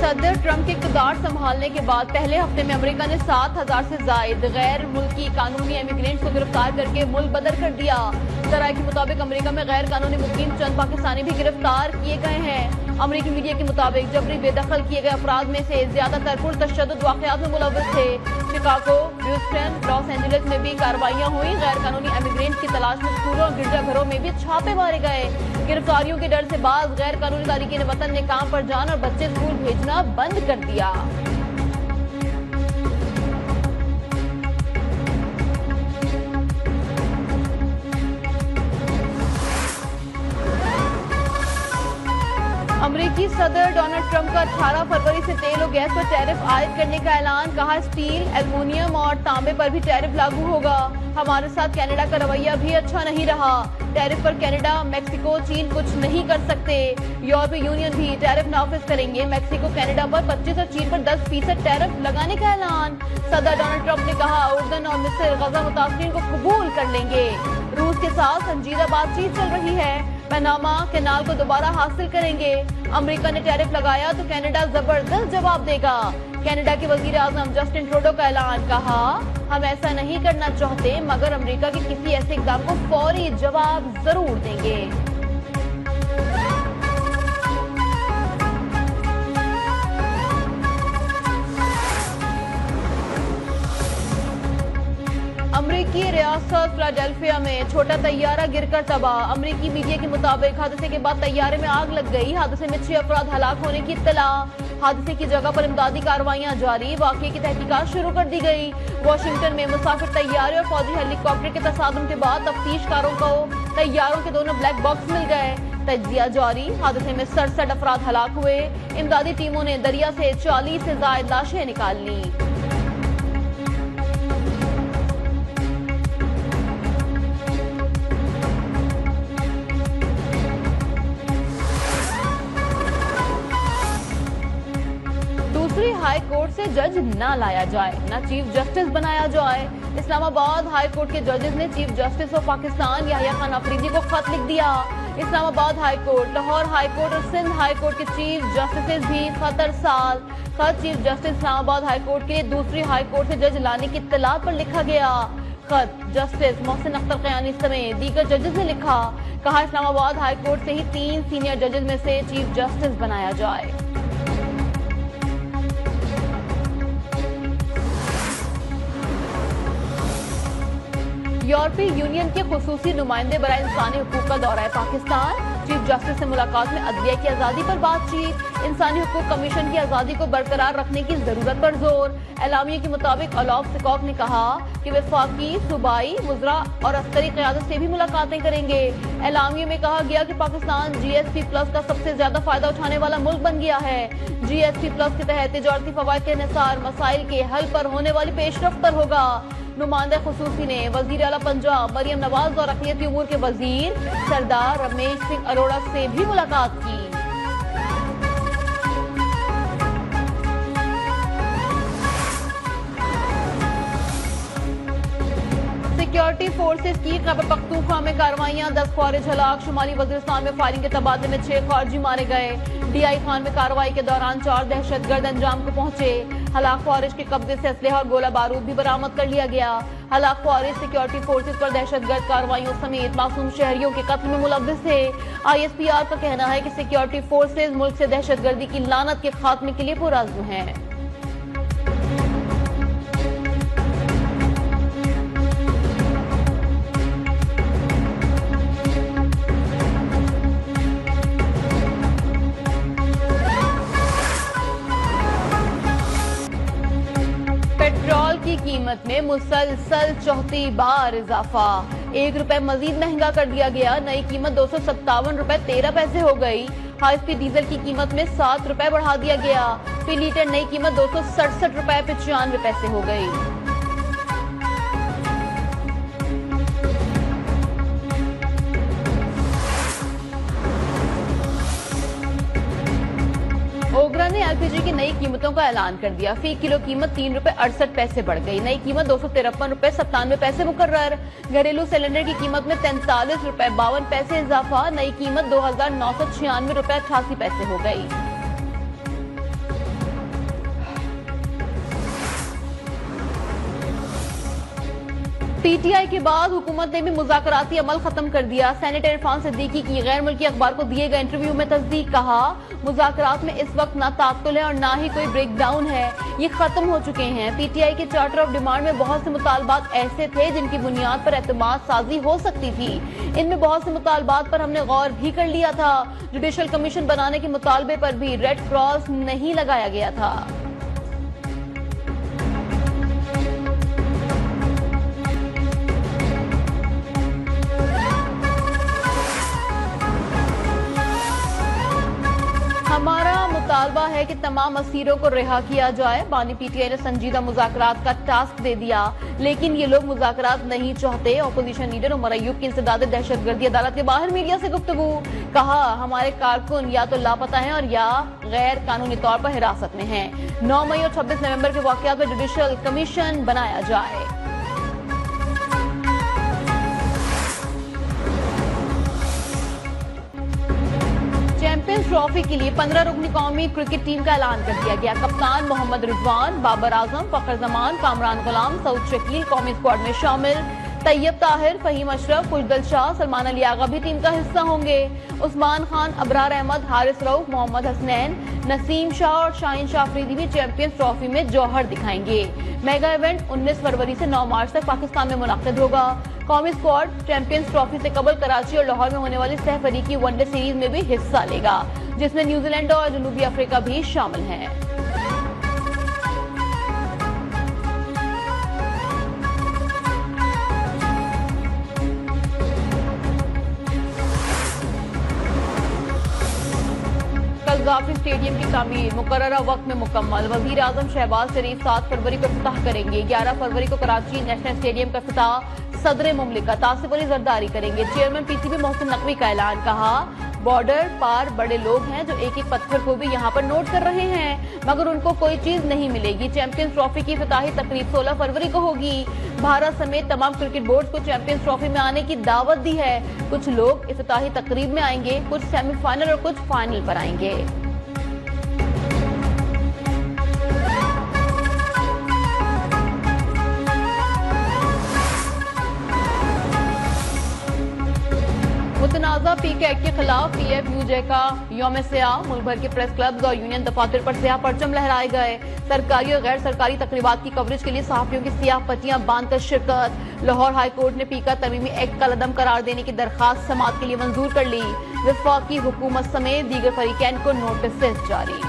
सदर ट्रंप के इक़्तिदार संभालने के बाद पहले हफ्ते में अमेरिका ने 7,000 से जायद गैर मुल्की कानूनी इमिग्रेंट्स को गिरफ्तार करके मुल्क बदर कर दिया। जराये के मुताबिक अमेरिका में गैर कानूनी मुकीम चंद पाकिस्तानी भी गिरफ्तार किए गए हैं। अमेरिकी मीडिया के मुताबिक जबरी बेदखल किए गए अफराद में से ज्यादातर पुरतशद्दुद वाक़यात में मुलव्वस थे। शिकागो, ह्यूस्टन, लॉस एंजलिस में भी कार्रवाइयां हुई। गैर कानूनी इमिग्रेंट्स की तलाश में स्कूलों और गिरजाघरों में भी छापे मारे गए। गिरफ्तारियों के डर से बाज गैर कानूनी तारिकीन वतन ने काम पर जान और बच्चे स्कूल भेजना बंद कर दिया। अमेरिकी सदर डोनाल्ड ट्रंप का 18 फरवरी से तेल और गैस पर टैरिफ आयद करने का ऐलान। कहा, स्टील, एल्युमिनियम और तांबे पर भी टैरिफ लागू होगा। हमारे साथ कनाडा का रवैया भी अच्छा नहीं रहा। टैरिफ पर कनाडा, मेक्सिको, चीन कुछ नहीं कर सकते। यूरोपीय यूनियन भी टैरिफ नाफिज करेंगे। मेक्सिको कनाडा पर 25 और चीन पर 10% टैरिफ लगाने का ऐलान। सदर डोनाल्ड ट्रंप ने कहा, उर्दन और मिस्र गजा मुतासरीन को कबूल कर लेंगे। रूस के साथ संजीदा बातचीत चल रही है। पनामा कैनाल को दोबारा हासिल करेंगे। अमेरिका ने टैरिफ लगाया तो कनाडा जबरदस्त जवाब देगा। कनाडा के वजीर आजम जस्टिन ट्रूडो का ऐलान। कहा, हम ऐसा नहीं करना चाहते मगर अमेरिका के किसी ऐसे इक़दाम को फौरी जवाब जरूर देंगे। अमेरिकी रियासत फिलाडेल्फिया में छोटा तैयारा गिरकर तबाह। अमेरिकी मीडिया के मुताबिक हादसे के बाद तैयारे में आग लग गई। हादसे में 6 अफराद हलाक होने की इत्तला। हादसे की जगह पर इमदादी कार्रवाइयां जारी। वाकये की तहकीकात शुरू कर दी गई। वाशिंगटन में मुसाफिर तैयारे और फौजी हेलीकॉप्टर के तसादुम के बाद तफ्तीशकारों को तैयारों के दोनों ब्लैक बॉक्स मिल गए। तजिया जारी। हादसे में 67 अफराद हलाक हुए। इमदादी टीमों ने दरिया से 40 से ज्यादा लाशें निकाल ली। हाई कोर्ट से जज ना लाया जाए, ना चीफ जस्टिस बनाया जाए। इस्लामाबाद हाई कोर्ट के जजेस ने chief justice of Pakistan Yahya Khan Afridi को खत लिख दिया। Islamabad high court, Lahore high court और सिंध हाई कोर्ट के चीफ जस्टिस भी खतरसाल। खत chief justice Islamabad high court के लिए दूसरी हाई कोर्ट से जज लाने की इत्तला पर लिखा गया। खत जस्टिस मोहसिन अख्तर कयानी समेत दीगर जजेस ने लिखा। कहा, इस्लामाबाद हाई कोर्ट से ही 3 सीनियर जजेस में से चीफ जस्टिस बनाया जाए। यूरोपीय यूनियन के खुसूसी नुमाइंदे बराए इंसानी हुकूक का दौरा है पाकिस्तान। चीफ जस्टिस से मुलाकात में अदलिया की आज़ादी पर बातचीत। इंसानी हुकूक कमीशन की आज़ादी को बरकरार रखने की जरूरत पर जोर। एलामिया के मुताबिक अलाफ सिकॉक ने कहा कि वफाकी, सूबाई, मुजरा और अस्करी क़यादत से भी मुलाकातें करेंगे। एलामिया में कहा गया कि पाकिस्तान GSP प्लस का सबसे ज्यादा फायदा उठाने वाला मुल्क बन गया है। GSP प्लस के तहत तिजारती फवायद के निसार मसाइल के हल पर होने वाली पेशरफ्त पर होगा। नुमाइंदा खुसूसी ने वजीर आला पंजाब मरियम नवाज और अक़लियती उमूर के वजीर सरदार रमेश सिंह अरोड़ा से भी मुलाकात की। सिक्योरिटी फोर्सेस की खैबर पख्तूनख्वा में कार्रवाइयां। 10 ख्वारिज हलाक। शुमाली वजीरिस्तान में फायरिंग के तबादले में 6 खारजी मारे गए। DI खान में कार्रवाई के दौरान 4 दहशतगर्द अंजाम को पहुंचे। हलाक ख्वारिज के कब्जे से असलहा और गोला बारूद भी बरामद कर लिया गया। हलाक ख्वारिज सिक्योरिटी फोर्सेस पर दहशतगर्द कार्रवाइयों समेत मासूम शहरियों के कत्ल में मुलव्वस थे। ISPR का कहना है कि सिक्योरिटी फोर्सेस मुल्क से दहशतगर्दी की लानत के खात्मे के लिए पुरअज़्म हैं। पेट्रोल की कीमत में मुसलसल 34 बार इजाफा। 1 रुपए मजीद महंगा कर दिया गया। नई कीमत 257 रुपए 13 पैसे हो गई। हाई स्पीड डीजल की कीमत में 7 रुपए बढ़ा दिया गया। फी लीटर नई कीमत 267 रुपए 95 पैसे हो गई। ओगरा ने LPG की नई कीमतों का ऐलान कर दिया। फी किलो कीमत 3 रुपए 68 पैसे बढ़ गई। नई कीमत 253 रुपए 97 पैसे मुकर्रर। घरेलू सिलेंडर की कीमत में 43 रुपए 52 पैसे इजाफा। नई कीमत 2996 रुपए 88 पैसे हो गई। पीटीआई के बाद हुकूमत ने भी मुज़ाकराती अमल खत्म कर दिया। सेनेटर इरफान सिद्दीकी की गैर मुल्की अखबार को दिए गए इंटरव्यू में तस्दीक, कहा मुज़ाकरात में इस वक्त ना तात्तुल है और ना ही कोई ब्रेक डाउन है, ये खत्म हो चुके हैं। पीटीआई के चार्टर ऑफ डिमांड में बहुत से मुतालबात ऐसे थे जिनकी बुनियाद पर एतमाद साजी हो सकती थी। इनमें बहुत से मुतालबात पर हमने गौर भी कर लिया था। जुडिशल कमीशन बनाने के मुतालबे पर भी रेड क्रॉस नहीं लगाया गया था। हमारा मुतालबा है कि तमाम असीरों को रिहा किया जाए। बानी पीटीआई ने संजीदा मुज़ाकरात का टास्क दे दिया, लेकिन ये लोग मुज़ाकरात नहीं चाहते। अपोजिशन लीडर उमर अय्यूब की इंसदाद दहशतगर्दी अदालत के बाहर मीडिया से गुफ्तगू, कहा हमारे कारकुन या तो लापता हैं और या गैर कानूनी तौर पर हिरासत में हैं। 9 मई और 26 नवंबर के वाकयात में जुडिशल कमीशन बनाया जाए। चैंपियंस ट्रॉफी के लिए 15 रुकनी कौमी क्रिकेट टीम का ऐलान कर दिया गया। कप्तान मोहम्मद रिजवान, बाबर आजम, फखर जमान, कामरान गुलाम, सऊद शकील कौमी स्क्वाड में शामिल। तैयब ताहिर, फहीम अशरफ, खुशदल शाह, सलमान अली आगा भी टीम का हिस्सा होंगे। उस्मान खान, अबरार अहमद, हारिस रऊफ, मोहम्मद हसनैन, नसीम शाह और शाहीन शाह अफरीदी भी चैंपियंस ट्रॉफी में जौहर दिखाएंगे। मेगा इवेंट 19 फरवरी से 9 मार्च तक पाकिस्तान में मुनक्किद होगा। कौमी स्क्वाड चैंपियंस ट्रॉफी से कबल कराची और लाहौर में होने वाली सहफरीकी वनडे सीरीज में भी हिस्सा लेगा, जिसमें न्यूजीलैंड और जनूबी अफ्रीका भी शामिल हैं। कज़ाफी स्टेडियम की तामीर मुकर्ररा वक्त में मुकम्मल। वजीर आजम शहबाज शरीफ 7 फरवरी को इफ्तिताह करेंगे। 11 फरवरी को कराची नेशनल स्टेडियम का इफ्तिताह सदर मुमलिकत आसिफ अली जरदारी करेंगे। चेयरमैन पीसीबी मोहसिन नकवी का ऐलान, कहा बॉर्डर पार बड़े लोग हैं जो एक एक पत्थर को भी यहाँ पर नोट कर रहे हैं, मगर उनको कोई चीज नहीं मिलेगी। चैंपियंस ट्रॉफी की इफ्तिताही तकरीब 16 फरवरी को होगी। भारत समेत तमाम क्रिकेट बोर्ड को चैंपियंस ट्रॉफी में आने की दावत दी है। कुछ लोग इफ्तिताही तकरीब में आएंगे, कुछ सेमीफाइनल और कुछ फाइनल पर आएंगे। मुतनाज़ा पीके एक्ट के खिलाफ पीएफयूजे का यौम सियाह, मुल्क भर के प्रेस क्लब्स और यूनियन दफातर पर सियाह परचम लहराए गए। सरकारी और गैर सरकारी तकरीबात की कवरेज के लिए सहाफियों की सियाह पट्टियां बांधकर शिरकत। लाहौर हाई कोर्ट ने पीका तरमीमी एक्ट का लदम करार देने की दरखास्त समाअत के लिए मंजूर कर ली। वफाकी हुकूमत समेत दीगर फरीकैन को नोटिस जारी।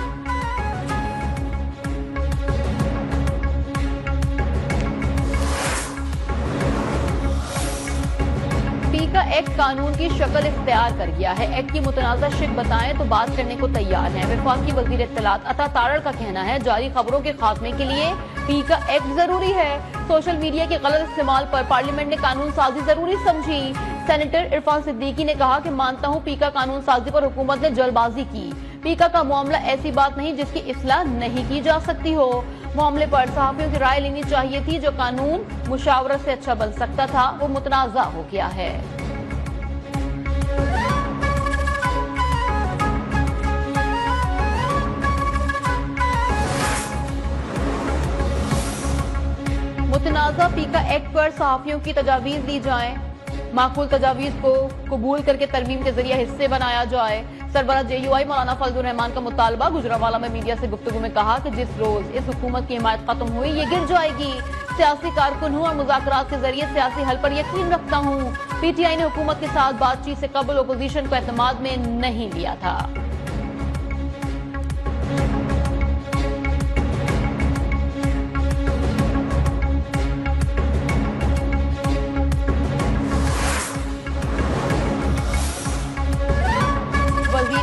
पीका एक्ट कानून की शक्ल इख्तियार कर गया है। एक्ट की मुतनाज़ा शिक बताएं तो बात करने को तैयार है। वफाकी वजीर इत्तलात अता तारड़ का कहना है जारी खबरों के खात्मे के लिए पीका एक्ट जरूरी है। सोशल मीडिया के गलत इस्तेमाल पर पार्लियामेंट ने कानून साजी जरूरी समझी। सेनेटर इरफान सिद्दीकी ने कहा कि मानता हूँ पीका कानून साजी पर हुकूमत ने जल्दबाजी की। पीका का मामला ऐसी बात नहीं जिसकी इस्लाह नहीं की जा सकती हो। मामले पर सहाफियों की राय लेनी चाहिए थी। जो कानून मुशावरत से अच्छा बन सकता था वो मुतनाज़ा हो गया है। मुतनाज़ा पीका एक्ट पर सहाफियों की तजावीज़ दी जाए, माकूल तजावीज़ को कबूल करके तरमीम के जरिए हिस्से बनाया जाए। सरबराह JUI मौलाना फजलुर रहमान का मुतालबा। गुजरावाला में मीडिया से गुफ्तगू में कहा कि जिस रोज इस हुकूमत की हिमायत खत्म हुई ये गिर जाएगी। सियासी कारकुन हूँ और मुज़ाकरात के जरिए सियासी हल पर यकीन रखता हूँ। PTI ने हुकूमत के साथ बातचीत से कबल अपोजिशन को एतमाद में नहीं लिया था।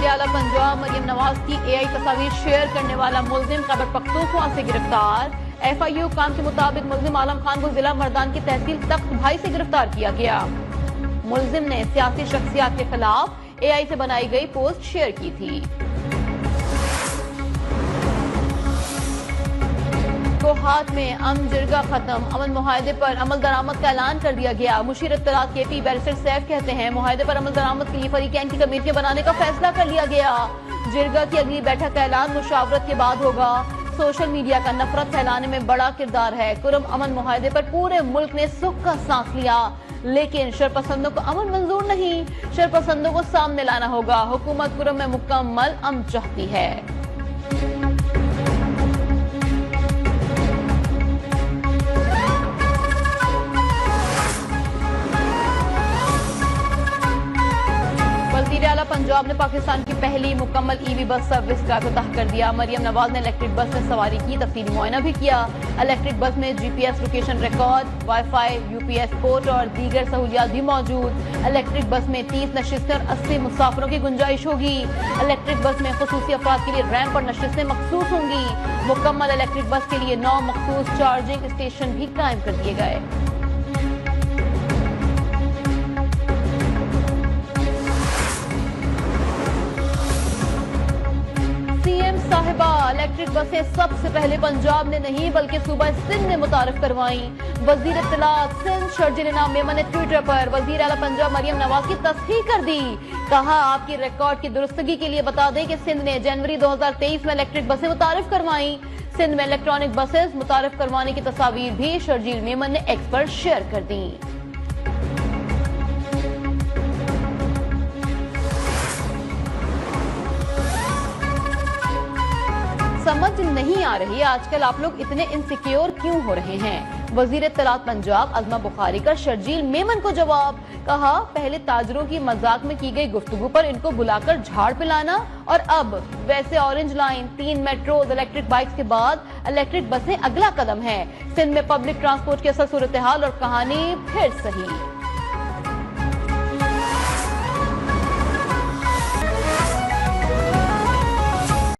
आला पंजाब मरियम नवाज की AI तस्वीर शेयर करने वाला मुल्जिम खैबर पख्तूनख्वा से गिरफ्तार। FIU काम के मुताबिक मुल्जिम आलम खान को जिला मर्दान की तहसील तख्त भाई से गिरफ्तार किया गया। मुल्जिम ने सियासी शख्सियात के खिलाफ AI से बनाई गई पोस्ट शेयर की थी। कोहात में अमन जिरगा खत्म, अमन मुआहदे पर अमल दरामद का ऐलान कर दिया गया। मुशीर इत्तलात KP बैरिस्टर सैफ कहते हैं मुआहदे पर अमल दरामद के लिए फरीकैन की कमेटियां बनाने का फैसला कर लिया गया। जिरगा की अगली बैठक का ऐलान मुशावरत के बाद होगा। सोशल मीडिया का नफरत फैलाने में बड़ा किरदार है। कुरम अमन मुआहदे पर पूरे मुल्क ने सुख का सांस लिया, लेकिन शरपसंदों को अमन मंजूर नहीं। शरपसंदों को सामने लाना होगा। हुकूमत कुरम में मुकम्मल अमन चाहती है। वज़ीर-ए-आला पंजाब ने पाकिस्तान की पहली मुकम्मल ईवी बस सर्विस का इफ्तिताह कर दिया। मरियम नवाज ने इलेक्ट्रिक बस में सवारी की, तफसीली मुआयना भी किया। इलेक्ट्रिक बस में GPS location record, wifi, UPS port और दीगर सहूलियात भी मौजूद। इलेक्ट्रिक बस में 30 नशिस्तें और 80 मुसाफिरों की गुंजाइश होगी। इलेक्ट्रिक बस में खुसूसी अफराद के लिए रैंप और नशिस्तें मखसूस होंगी। मुकम्मल इलेक्ट्रिक बस के लिए 9 मखसूस चार्जिंग स्टेशन भी कायम कर दिए गए। साहिबा, इलेक्ट्रिक बसें सबसे पहले पंजाब ने नहीं बल्कि सूबा सिंध ने मुतारिफ करवाई। वजीर इत्तलात सिंध शर्जील इनाम मेमन ने ट्विटर पर वजीर आला पंजाब मरियम नवाज की तस्दीक कर दी। कहा, आपकी रिकॉर्ड की दुरुस्तगी के लिए बता दें कि सिंध ने जनवरी 2023 में इलेक्ट्रिक बसें मुतारिफ करवाई। सिंध में इलेक्ट्रॉनिक बसेस मुतारिफ करवाने की तस्वीर भी शर्जील मेमन ने एक्स पर शेयर कर दी। समझ नहीं आ रही आजकल आप लोग इतने इनसिक्योर क्यों हो रहे हैं। वजीर इत्तलात पंजाब अज़मा बुखारी का शर्जील मेमन को जवाब। कहा, पहले ताजरों की मजाक में की गई गुफ्तगू पर इनको बुलाकर झाड़ पिलाना, और अब वैसे orange line, 3 metro, electric bikes के बाद इलेक्ट्रिक बसें अगला कदम है। सिंध में पब्लिक ट्रांसपोर्ट की असल सूरत हाल और कहानी फिर सही।